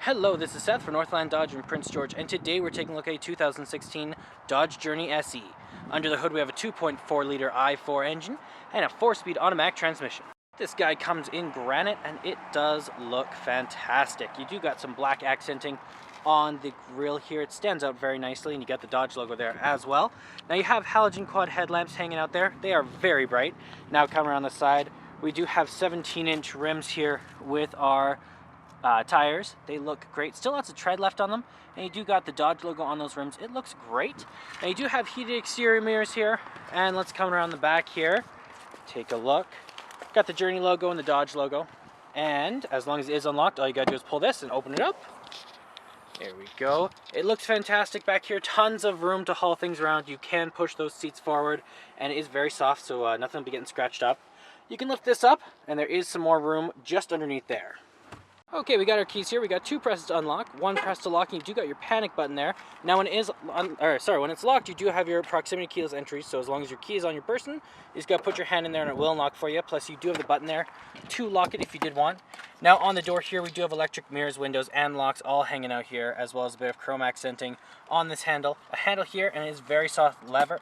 Hello, this is Seth for Northland Dodge in Prince George, and today we're taking a look at a 2016 Dodge Journey SE. Under the hood we have a 2.4 liter i4 engine and a 4-speed automatic transmission. This guy comes in granite and it does look fantastic. You do got some black accenting on the grille here. It stands out very nicely, and you got the Dodge logo there as well. Now you have halogen quad headlamps hanging out there. They are very bright. Now coming around the side, we do have 17-inch rims here with our tires. They look great. Still lots of tread left on them, and you do got the Dodge logo on those rims. It looks great. Now you do have heated exterior mirrors here, and let's come around the back here. Take a look. Got the Journey logo and the Dodge logo, and as long as it is unlocked, all you gotta do is pull this and open it up. There we go. It looks fantastic back here. Tons of room to haul things around. You can push those seats forward, and it is very soft, so nothing will be getting scratched up. You can lift this up, and there is some more room just underneath there. Okay, we got our keys here. We got 2 presses to unlock, 1 press to lock, and you do got your panic button there. Now when it's locked, you do have your proximity keyless entry, so as long as your key is on your person, you just got to put your hand in there and it will unlock for you. Plus you do have the button there to lock it if you did want. Now on the door here, we do have electric mirrors, windows, and locks all hanging out here, as well as a bit of chrome accenting on this handle. A handle here, and it is very soft leather,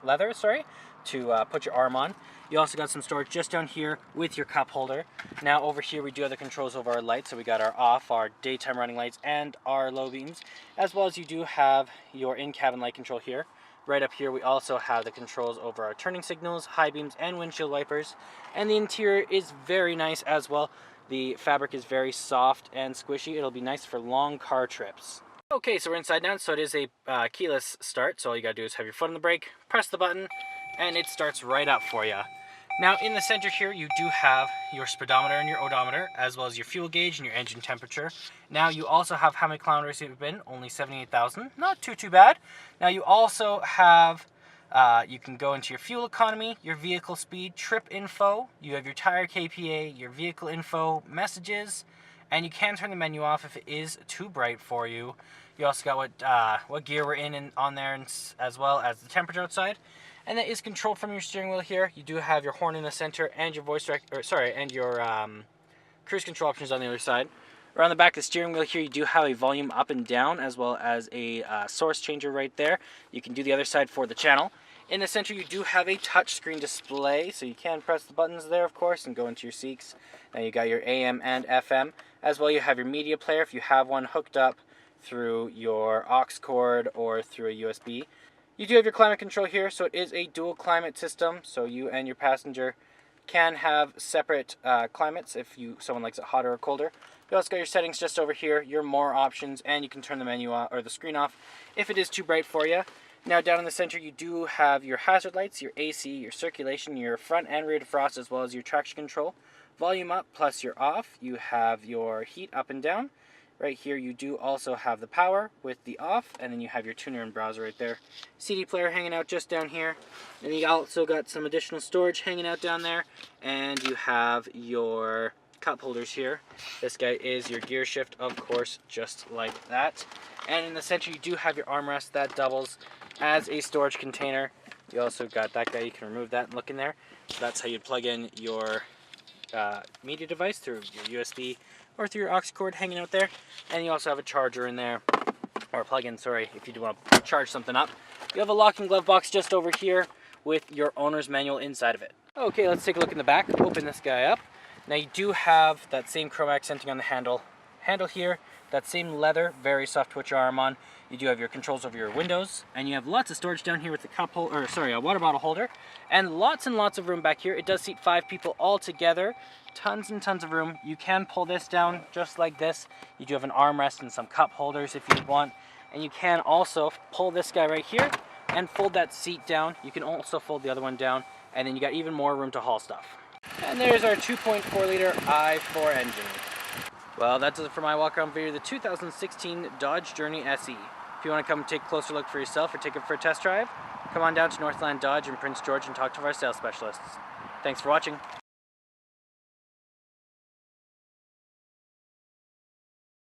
to put your arm on. You also got some storage just down here with your cup holder. Now over here we do have the controls over our lights. So we got our off, our daytime running lights, and our low beams, as well as you do have your in-cabin light control here. Right up here we also have the controls over our turning signals, high beams, and windshield wipers. And the interior is very nice as well. The fabric is very soft and squishy. It'll be nice for long car trips. Okay, so we're inside now. So it is a keyless start. So all you gotta do is have your foot on the brake, press the button, and it starts right up for you. Now in the center here you do have your speedometer and your odometer, as well as your fuel gauge and your engine temperature. Now you also have how many kilometers you've been, only 78,000, not too bad. Now you also have, you can go into your fuel economy, your vehicle speed, trip info, you have your tire KPA, your vehicle info, messages, and you can turn the menu off if it is too bright for you. You also got what gear we're in and on there, as well as the temperature outside. And that is controlled from your steering wheel here. You do have your horn in the center and your cruise control options on the other side. Around the back of the steering wheel here, you do have a volume up and down, as well as a source changer right there. You can do the other side for the channel. In the center, you do have a touchscreen display, so you can press the buttons there, of course, and go into your seats. Now you got your AM and FM, as well you have your media player if you have one hooked up through your aux cord or through a USB. You do have your climate control here, so it is a dual climate system, so you and your passenger can have separate climates if someone likes it hotter or colder. You also got your settings just over here, your more options, and you can turn the menu off, or the screen off if it is too bright for you. Now down in the center you do have your hazard lights, your AC, your circulation, your front and rear defrost, as well as your traction control. Volume up plus your off. You have your heat up and down. Right here you do also have the power with the off, and then you have your tuner and browser right there. CD player hanging out just down here. And you also got some additional storage hanging out down there, and you have your cup holders here. This guy is your gear shift, of course, just like that. And in the center you do have your armrest that doubles as a storage container. You also got that guy, you can remove that and look in there. So that's how you'd plug in your media device through your USB or through your aux cord hanging out there. And you also have a charger in there, or plug-in, sorry, if you do want to charge something up. You have a locking glove box just over here with your owner's manual inside of it. Okay, let's take a look in the back. Open this guy up. Now you do have that same chrome accenting on the handle here, that same leather, very soft to put your arm on. You do have your controls over your windows, and you have lots of storage down here with the a water bottle holder, and lots of room back here. It does seat 5 people all together. Tons and tons of room. You can pull this down just like this. You do have an armrest and some cup holders if you want, and you can also pull this guy right here and fold that seat down. You can also fold the other one down, and then you got even more room to haul stuff. And there's our 2.4 liter i4 engine. Well, that does it for my walk around video of the 2016 Dodge Journey SE. If you want to come take a closer look for yourself or take it for a test drive, come on down to Northland Dodge in Prince George and talk to our sales specialists. Thanks for watching.